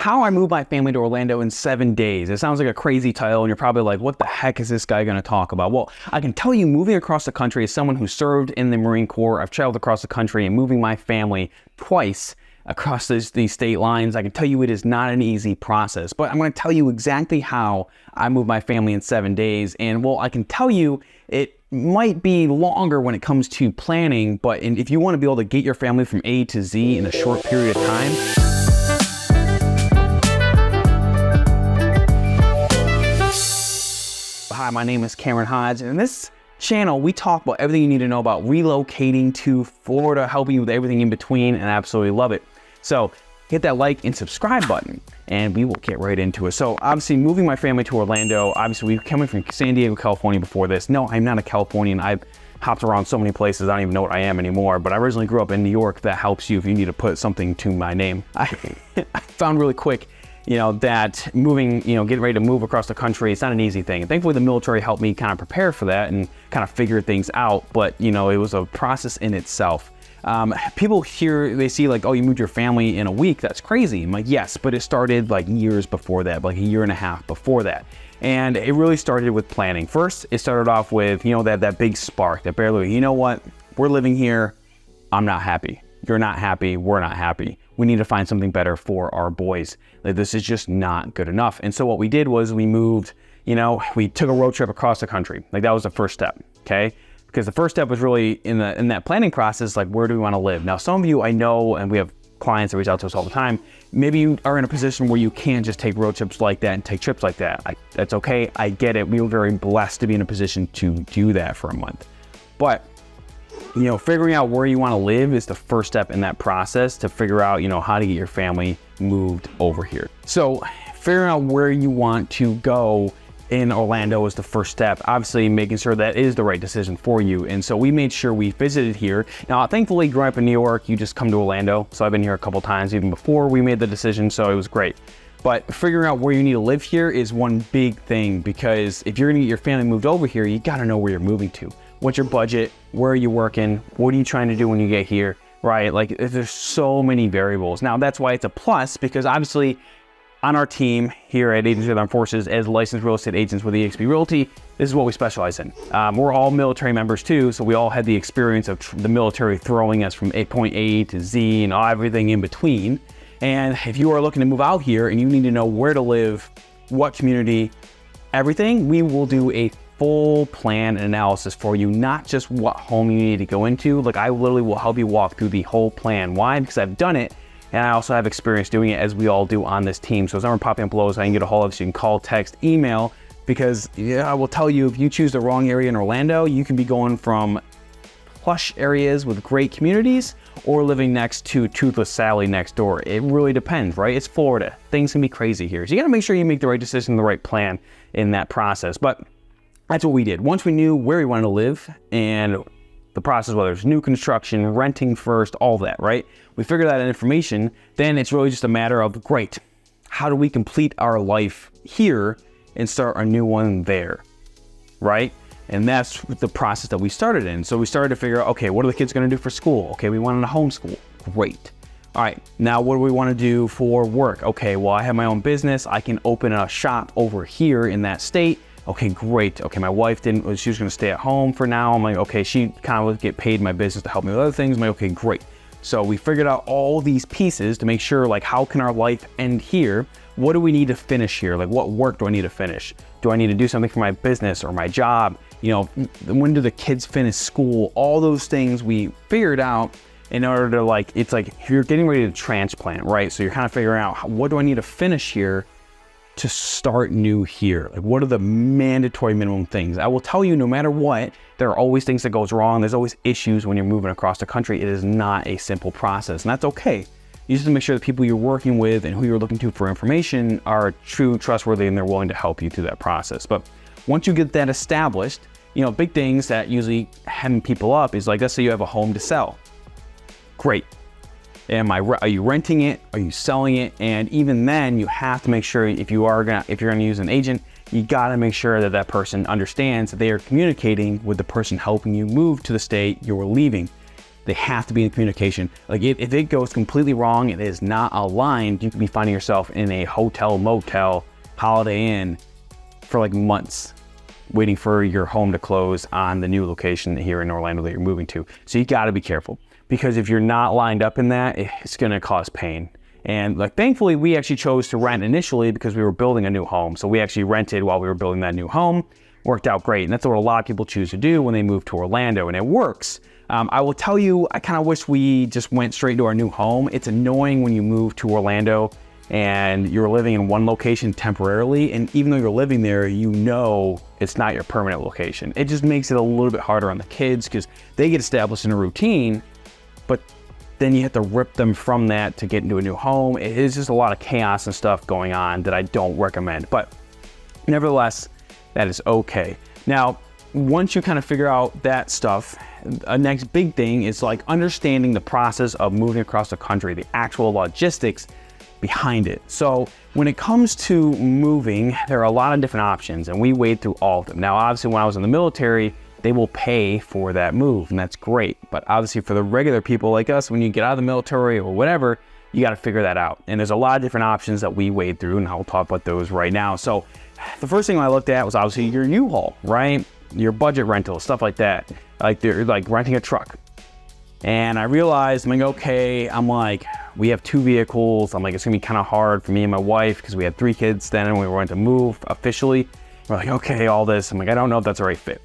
How I Moved My Family to Orlando in 7 Days. It sounds like a crazy title and you're probably like, what the heck is this guy gonna talk about? Well, I can tell you, moving across the country as someone who served in the Marine Corps, I've traveled across the country and moving my family twice across these state lines, I can tell you it is not an easy process, but I'm gonna tell you exactly how I moved my family in 7 days. And well, I can tell you it might be longer when it comes to planning, but if you wanna be able to get your family from A to Z in a short period of time, hi, my name is Cameron Hodge, and in this channel, we talk about everything you need to know about relocating to Florida, helping you with everything in between, and I absolutely love it. So hit that like and subscribe button, and we will get right into it. So obviously, moving my family to Orlando, obviously we came from San Diego, California before this. No, I'm not a Californian. I've hopped around so many places, I don't even know what I am anymore, but I originally grew up in New York. That helps you if you need to put something to my name. I found really quick that moving, getting ready to move across the country, it's not an easy thing. And thankfully the military helped me kind of prepare for that and kind of figure things out. But, it was a process in itself. People here, they see like, oh, you moved your family in a week. That's crazy. I'm like, yes, but it started like years before that, like a year and a half before that. And it really started with planning. First, it started off with, that big spark, that barely, you know what, we're living here. I'm not happy. You're not happy. We're not happy. We need to find something better for our boys. Like, this is just not good enough. And so what we did was we moved, we took a road trip across the country. Like, that was the first step, okay? Because the first step was really in that planning process, like, where do we want to live? Now, some of you I know, and we have clients that reach out to us all the time, maybe you are in a position where you can't just take road trips like that and take trips like that. That's okay. I get it. We were very blessed to be in a position to do that for a month. But figuring out where you want to live is the first step in that process to figure out, how to get your family moved over here. So figuring out where you want to go in Orlando is the first step. Obviously, making sure that is the right decision for you. And so we made sure we visited here. Now, thankfully, growing up in New York, you just come to Orlando. So I've been here a couple times even before we made the decision. So it was great. But figuring out where you need to live here is one big thing, because if you're going to get your family moved over here, you got to know where you're moving to. What's your budget? Where are you working? What are you trying to do when you get here, right? Like, there's so many variables. Now, that's why it's a plus, because obviously on our team here at Agency of the Armed Forces as licensed real estate agents with eXp Realty, this is what we specialize in. We're all military members too, so we all had the experience of the military throwing us from point A to Z and everything in between. And if you are looking to move out here and you need to know where to live, what community, everything, we will do a full plan and analysis for you, not just what home you need to go into. Like, I literally will help you walk through the whole plan. Why? Because I've done it, and I also have experience doing it, as we all do on this team. So as I'm popping up below, so I can get a hold of us. You can call, text, email, because I will tell you, if you choose the wrong area in Orlando, you can be going from plush areas with great communities or living next to Toothless Sally next door. It really depends, right? It's Florida. Things can be crazy here. So you gotta make sure you make the right decision, the right plan in that process. But that's what we did. Once we knew where we wanted to live and the process, whether it's new construction, renting first, all that, right? We figured out that information, then it's really just a matter of, great, how do we complete our life here and start a new one there, right? And that's the process that we started in. So we started to figure out, okay, what are the kids gonna do for school? Okay, we wanted a homeschool, great. All right, now what do we wanna do for work? Okay, well, I have my own business. I can open a shop over here in that state. Okay, great. Okay, my wife she was gonna stay at home for now. I'm like, okay, she kind of would get paid in my business to help me with other things. I'm like, okay, great. So we figured out all these pieces to make sure, like, how can our life end here? What do we need to finish here? Like, what work do I need to finish? Do I need to do something for my business or my job? When do the kids finish school? All those things we figured out in order to, it's like you're getting ready to transplant, right? So you're kind of figuring out, what do I need to finish here to start new here? Like, what are the mandatory minimum things? I will tell you, no matter what, there are always things that goes wrong. There's always issues when you're moving across the country. It is not a simple process, and that's okay. You just have to make sure the people you're working with and who you're looking to for information are true, trustworthy, and they're willing to help you through that process. But once you get that established, big things that usually hem people up is, like, let's say you have a home to sell. Great. Are you renting it? Are you selling it? And even then, you have to make sure, if you're gonna use an agent, you gotta make sure that person understands that they are communicating with the person helping you move to the state you're leaving. They have to be in communication. Like if it goes completely wrong, it is not aligned, you could be finding yourself in a hotel, motel, Holiday Inn for like months, waiting for your home to close on the new location here in Orlando that you're moving to. So you got to be careful, because if you're not lined up in that, it's going to cause pain. And like, thankfully, we actually chose to rent initially because we were building a new home. So we actually rented while we were building that new home. Worked out great. And that's what a lot of people choose to do when they move to Orlando, and it works. I will tell you, I kind of wish we just went straight to our new home. It's annoying when you move to Orlando and you're living in one location temporarily, and even though you're living there, you know it's not your permanent location. It just makes it a little bit harder on the kids because they get established in a routine, but then you have to rip them from that to get into a new home. It is just a lot of chaos and stuff going on that I don't recommend, but nevertheless, that is okay. Now, once you kind of figure out that stuff, a next big thing is like understanding the process of moving across the country, the actual logistics behind it. So when it comes to moving, there are a lot of different options, and we wade through all of them. Now, obviously, when I was in the military, they will pay for that move, and that's great. But obviously for the regular people like us, when you get out of the military or whatever, you got to figure that out. And there's a lot of different options that we wade through, and I'll talk about those right now. So the first thing I looked at was obviously your U-Haul, right? Your budget rental, stuff like that. Like they're like renting a truck. And I realized, I'm like, we have 2 vehicles. I'm like, it's gonna be kind of hard for me and my wife because we had 3 kids then and we were going to move officially. We're like, okay, all this. I'm like, I don't know if that's the right fit.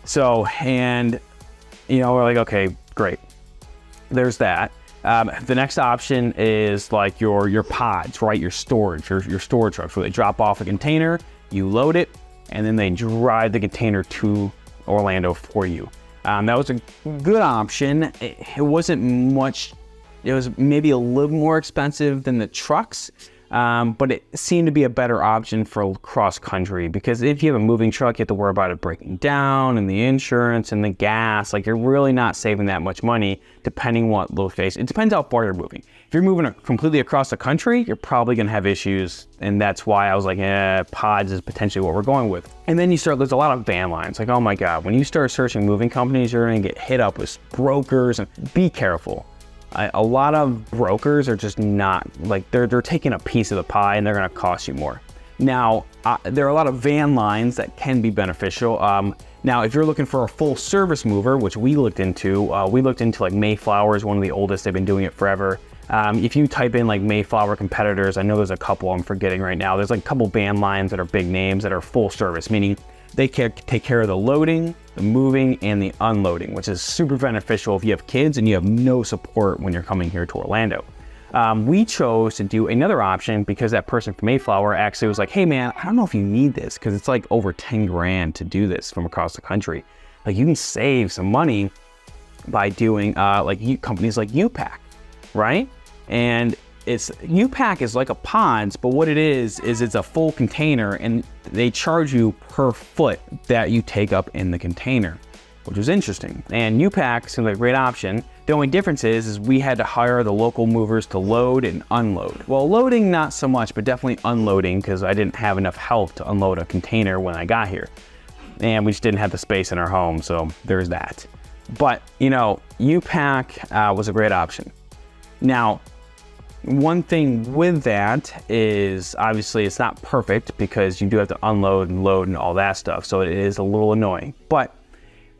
So, and we're like, okay, great. There's that. The next option is like your pods, right? Your storage, your storage trucks, where they drop off a container, you load it, and then they drive the container to Orlando for you. That was a good option. It wasn't much. It was maybe a little more expensive than the trucks, but it seemed to be a better option for cross country, because if you have a moving truck, you have to worry about it breaking down and the insurance and the gas. Like, you're really not saving that much money depending what location. It depends how far you're moving. If you're moving completely across the country, you're probably gonna have issues, and that's why I was like, pods is potentially what we're going with. And then there's a lot of van lines. Like, oh my God, when you start searching moving companies, you're gonna get hit up with brokers, and be careful. A lot of brokers are just not, like, they're taking a piece of the pie and they're gonna cost you more. Now, there are a lot of van lines that can be beneficial. Now, if you're looking for a full service mover, which we looked into like Mayflower is one of the oldest. They've been doing it forever. If you type in like Mayflower competitors, I know there's a couple I'm forgetting right now. There's like a couple van lines that are big names that are full service, meaning they can take care of the loading, the moving, and the unloading, which is super beneficial if you have kids and you have no support when you're coming here to Orlando. We chose to do another option because that person from Mayflower actually was like, hey man, I don't know if you need this, because it's like over 10 grand to do this from across the country. Like, you can save some money by doing companies like U-Pack, right? And U-Pack is like a pods, but what it is it's a full container, and they charge you per foot that you take up in the container, which was interesting. And U-Pack seems like a great option. The only difference is we had to hire the local movers to load and unload. Well, loading not so much, but definitely unloading, because I didn't have enough help to unload a container when I got here. And we just didn't have the space in our home, so there's that. But, U-Pack was a great option. Now, one thing with that is obviously it's not perfect, because you do have to unload and load and all that stuff. So it is a little annoying, but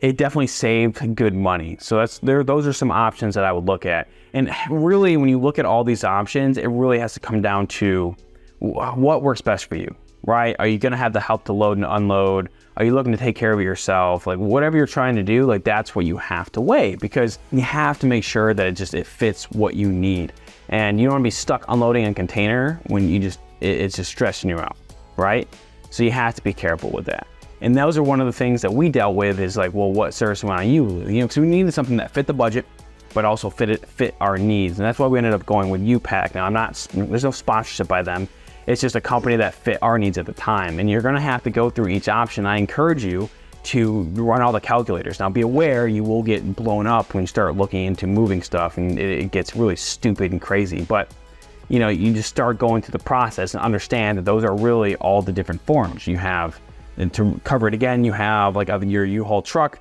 it definitely saved good money. So those are some options that I would look at. And really, when you look at all these options, it really has to come down to what works best for you, right? Are you gonna have the help to load and unload? Are you looking to take care of it yourself? Like, whatever you're trying to do, like, that's what you have to weigh, because you have to make sure that it fits what you need. And you don't want to be stuck unloading a container when it's just stressing you out, right? So you have to be careful with that. And those are one of the things that we dealt with, is like, well, what service want to use? Because we needed something that fit the budget, but also fit our needs. And that's why we ended up going with U-Pack. Now, there's no sponsorship by them. It's just a company that fit our needs at the time. And you're going to have to go through each option. I encourage you to run all the calculators. Now, be aware, you will get blown up when you start looking into moving stuff, and it gets really stupid and crazy. But you just start going through the process and understand that those are really all the different forms you have. And to cover it again, you have like your U-Haul truck,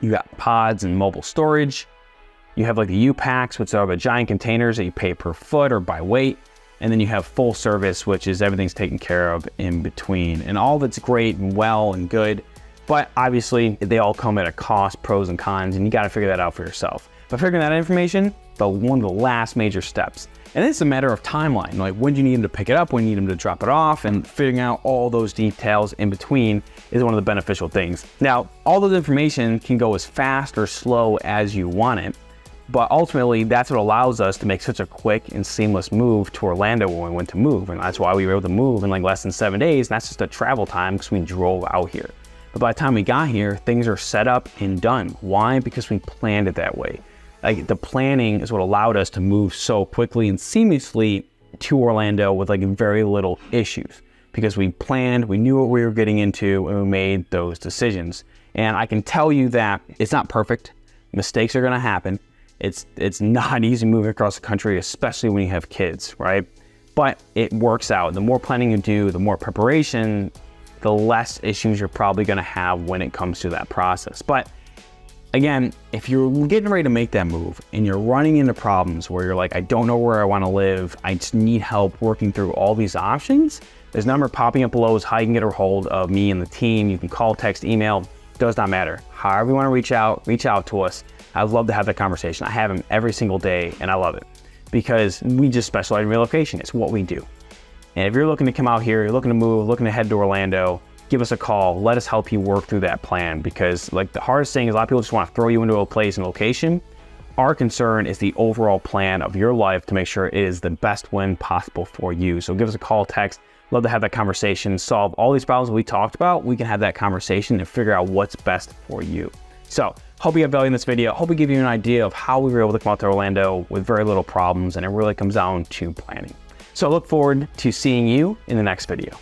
you got pods and mobile storage, You have like the U-Packs, which are the giant containers that you pay per foot or by weight. And then you have full service, which is everything's taken care of in between. And all that's great and well and good, but obviously they all come at a cost, pros and cons, and you gotta figure that out for yourself. But figuring that information, one of the last major steps. And it's a matter of timeline, like when do you need them to pick it up, when you need them to drop it off, and figuring out all those details in between is one of the beneficial things. Now, all those information can go as fast or slow as you want it, but ultimately that's what allows us to make such a quick and seamless move to Orlando when we went to move. And that's why we were able to move in like less than 7 days. And that's just a travel time because we drove out here. But by the time we got here, things are set up and done. Why? Because we planned it that way. Like the planning is what allowed us to move so quickly and seamlessly to Orlando with like very little issues, because we planned, we knew what we were getting into, and we made those decisions. And I can tell you that it's not perfect. Mistakes are gonna happen. It's not easy moving across the country, especially when you have kids, right? But it works out. The more planning you do, the more preparation, the less issues you're probably gonna have when it comes to that process. But again, if you're getting ready to make that move and you're running into problems where you're like, I don't know where I wanna live, I just need help working through all these options, there's a number popping up below is how you can get a hold of me and the team. You can call, text, email, does not matter. However you wanna reach out to us. I'd love to have that conversation. I have them every single day and I love it because we just specialize in relocation. It's what we do. And if you're looking to come out here, you're looking to move, looking to head to Orlando, give us a call. Let us help you work through that plan, because like the hardest thing is a lot of people just want to throw you into a place and location. Our concern is the overall plan of your life to make sure it is the best win possible for you. So give us a call, text. Love to have that conversation, solve all these problems we talked about. We can have that conversation and figure out what's best for you. So hope you have value in this video. Hope we give you an idea of how we were able to come out to Orlando with very little problems, and it really comes down to planning. So I look forward to seeing you in the next video.